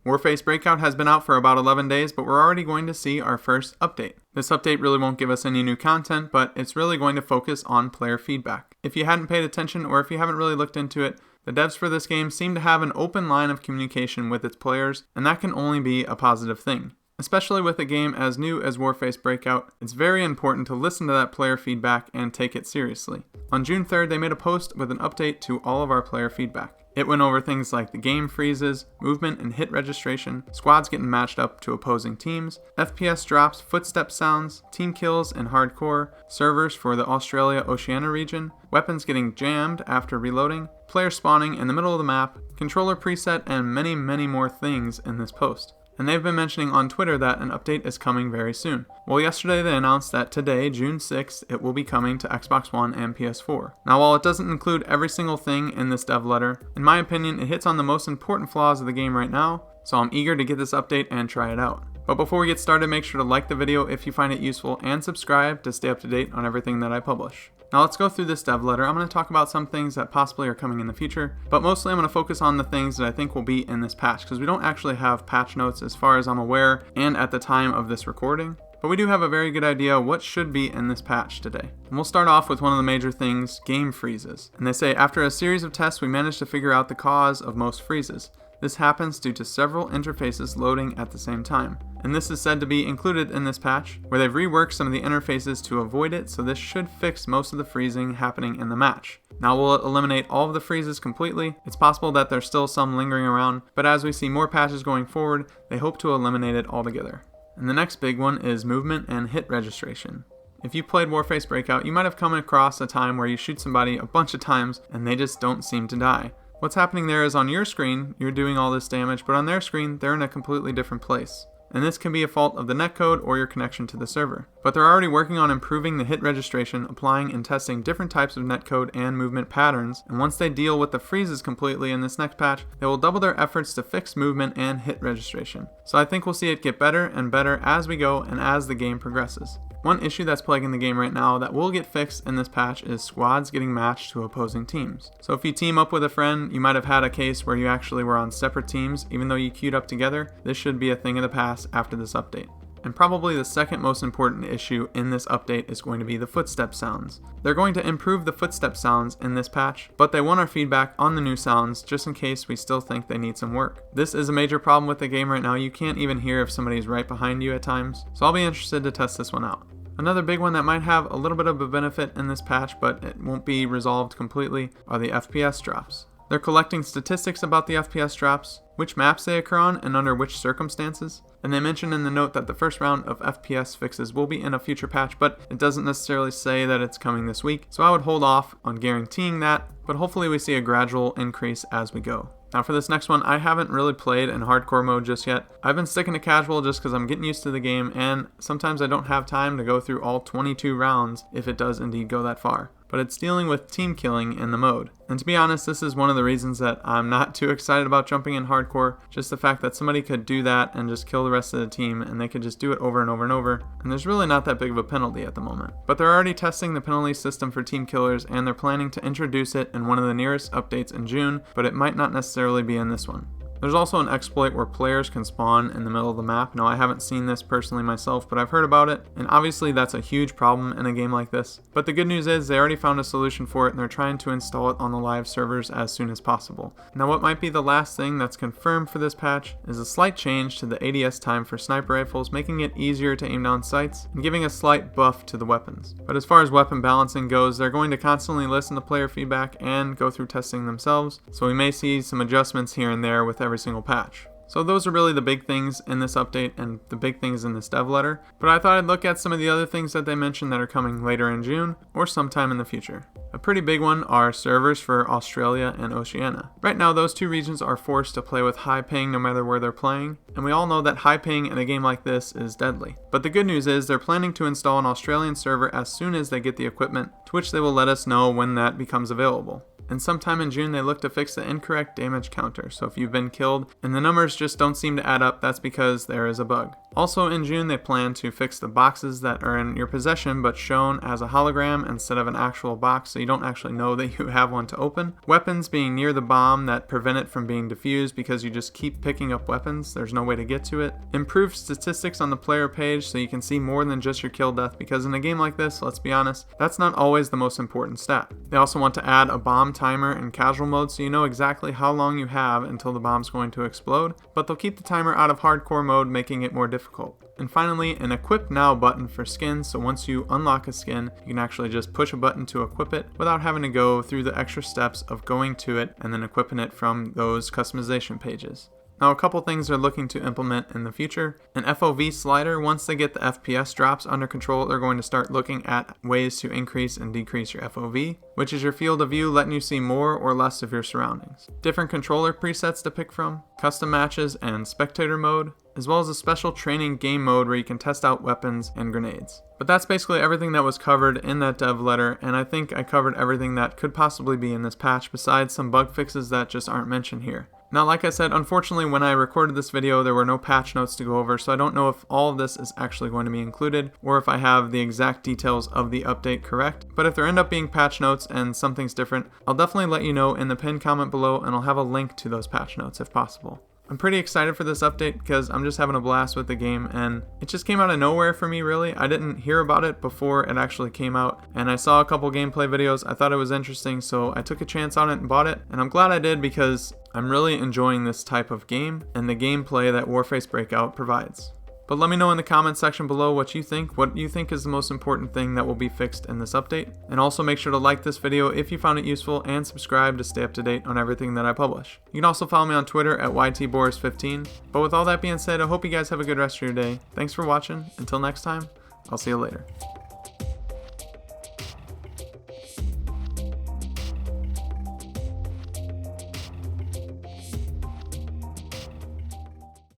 Warface Breakout has been out for about 11 days, but we're already going to see our first update. This update really won't give us any new content, but it's really going to focus on player feedback. If you hadn't paid attention or if you haven't really looked into it, the devs for this game seem to have an open line of communication with its players, and that can only be a positive thing. Especially with a game as new as Warface Breakout, it's very important to listen to that player feedback and take it seriously. On June 3rd, they made a post with an update to all of our player feedback. It went over things like the game freezes, movement and hit registration, squads getting matched up to opposing teams, FPS drops, footstep sounds, team kills in hardcore, servers for the Australia-Oceania region, weapons getting jammed after reloading, players spawning in the middle of the map, controller preset, and many more things in this post. And they've been mentioning on Twitter that an update is coming very soon. Well, yesterday they announced that today, June 6th, it will be coming to Xbox One and PS4. Now, while it doesn't include every single thing in this dev letter, in my opinion, it hits on the most important flaws of the game right now, so I'm eager to get this update and try it out. But before we get started, make sure to like the video if you find it useful and subscribe to stay up to date on everything that I publish. Now let's go through this dev letter. I'm going to talk about some things that possibly are coming in the future, but mostly I'm going to focus on the things that I think will be in this patch, because we don't actually have patch notes as far as I'm aware and at the time of this recording. But we do have a very good idea what should be in this patch today. And we'll start off with one of the major things, game freezes. And they say, after a series of tests, we managed to figure out the cause of most freezes. This happens due to several interfaces loading at the same time. And this is said to be included in this patch, where they've reworked some of the interfaces to avoid it, so this should fix most of the freezing happening in the match. Now, will it eliminate all of the freezes completely? It's possible that there's still some lingering around, but as we see more patches going forward, they hope to eliminate it altogether. And the next big one is movement and hit registration. If you played Warface Breakout, you might have come across a time where you shoot somebody a bunch of times and they just don't seem to die. What's happening there is on your screen, you're doing all this damage, but on their screen, they're in a completely different place. And this can be a fault of the netcode or your connection to the server. But they're already working on improving the hit registration, applying and testing different types of netcode and movement patterns, and once they deal with the freezes completely in this next patch, they will double their efforts to fix movement and hit registration. So I think we'll see it get better and better as we go and as the game progresses. One issue that's plaguing the game right now that will get fixed in this patch is squads getting matched to opposing teams. So if you team up with a friend, you might have had a case where you actually were on separate teams even though you queued up together. This should be a thing of the past after this update. And probably the second most important issue in this update is going to be the footstep sounds. They're going to improve the footstep sounds in this patch, but they want our feedback on the new sounds just in case we still think they need some work. This is a major problem with the game right now. You can't even hear if somebody's right behind you at times, so I'll be interested to test this one out. Another big one that might have a little bit of a benefit in this patch, but it won't be resolved completely, are the FPS drops. They're collecting statistics about the FPS drops, which maps they occur on, and under which circumstances. And they mention in the note that the first round of FPS fixes will be in a future patch, but it doesn't necessarily say that it's coming this week, so I would hold off on guaranteeing that, but hopefully we see a gradual increase as we go. Now for this next one, I haven't really played in hardcore mode just yet. I've been sticking to casual just because I'm getting used to the game, and sometimes I don't have time to go through all 22 rounds if it does indeed go that far. But it's dealing with team killing in the mode. And to be honest, this is one of the reasons that I'm not too excited about jumping in hardcore. Just the fact that somebody could do that and just kill the rest of the team, and they could just do it over and over and over. And there's really not that big of a penalty at the moment. But they're already testing the penalty system for team killers, and they're planning to introduce it in one of the nearest updates in June, but it might not necessarily be in this one. There's also an exploit where players can spawn in the middle of the map. Now, I haven't seen this personally myself, but I've heard about it, and obviously that's a huge problem in a game like this. But the good news is they already found a solution for it, and they're trying to install it on the live servers as soon as possible. Now, what might be the last thing that's confirmed for this patch is a slight change to the ADS time for sniper rifles, making it easier to aim down sights, and giving a slight buff to the weapons. But as far as weapon balancing goes, they're going to constantly listen to player feedback and go through testing themselves, so we may see some adjustments here and there with every single patch. So those are really the big things in this update and the big things in this dev letter, but I thought I'd look at some of the other things that they mentioned that are coming later in June or sometime in the future. A pretty big one are servers for Australia and Oceania. Right now those two regions are forced to play with high ping no matter where they're playing, and we all know that high ping in a game like this is deadly. But the good news is they're planning to install an Australian server as soon as they get the equipment, to which they will let us know when that becomes available. And sometime in June they look to fix the incorrect damage counter, so if you've been killed and the numbers just don't seem to add up, that's because there is a bug. Also in June, they plan to fix the boxes that are in your possession but shown as a hologram instead of an actual box, so you don't actually know that you have one to open. Weapons being near the bomb that prevent it from being defused because you just keep picking up weapons. There's no way to get to it. Improved statistics on the player page so you can see more than just your kill death, because in a game like this, let's be honest, that's not always the most important stat. They also want to add a bomb timer in casual mode so you know exactly how long you have until the bomb's going to explode, but they'll keep the timer out of hardcore mode, making it more difficult. And finally, an Equip Now button for skins, so once you unlock a skin, you can actually just push a button to equip it without having to go through the extra steps of going to it and then equipping it from those customization pages. Now, a couple things they're looking to implement in the future. An Fov slider. Once they get the FPS drops under control, they're going to start looking at ways to increase and decrease your FOV, which is your field of view, letting you see more or less of your surroundings. Different controller presets to pick from, custom matches and spectator mode, as well as a special training game mode where you can test out weapons and grenades. But that's basically everything that was covered in that dev letter, and I think I covered everything that could possibly be in this patch besides some bug fixes that just aren't mentioned here. Now, like I said, unfortunately when I recorded this video there were no patch notes to go over, so I don't know if all of this is actually going to be included or if I have the exact details of the update correct. But if there end up being patch notes and something's different, I'll definitely let you know in the pinned comment below, and I'll have a link to those patch notes if possible. I'm pretty excited for this update because I'm just having a blast with the game, and it just came out of nowhere for me really. I didn't hear about it before it actually came out, and I saw a couple gameplay videos. I thought it was interesting, so I took a chance on it and bought it, and I'm glad I did because I'm really enjoying this type of game and the gameplay that Warface Breakout provides. But let me know in the comment section below what you think is the most important thing that will be fixed in this update. And also make sure to like this video if you found it useful and subscribe to stay up to date on everything that I publish. You can also follow me on Twitter at YTBoris15. But with all that being said, I hope you guys have a good rest of your day. Thanks for watching. Until next time, I'll see you later.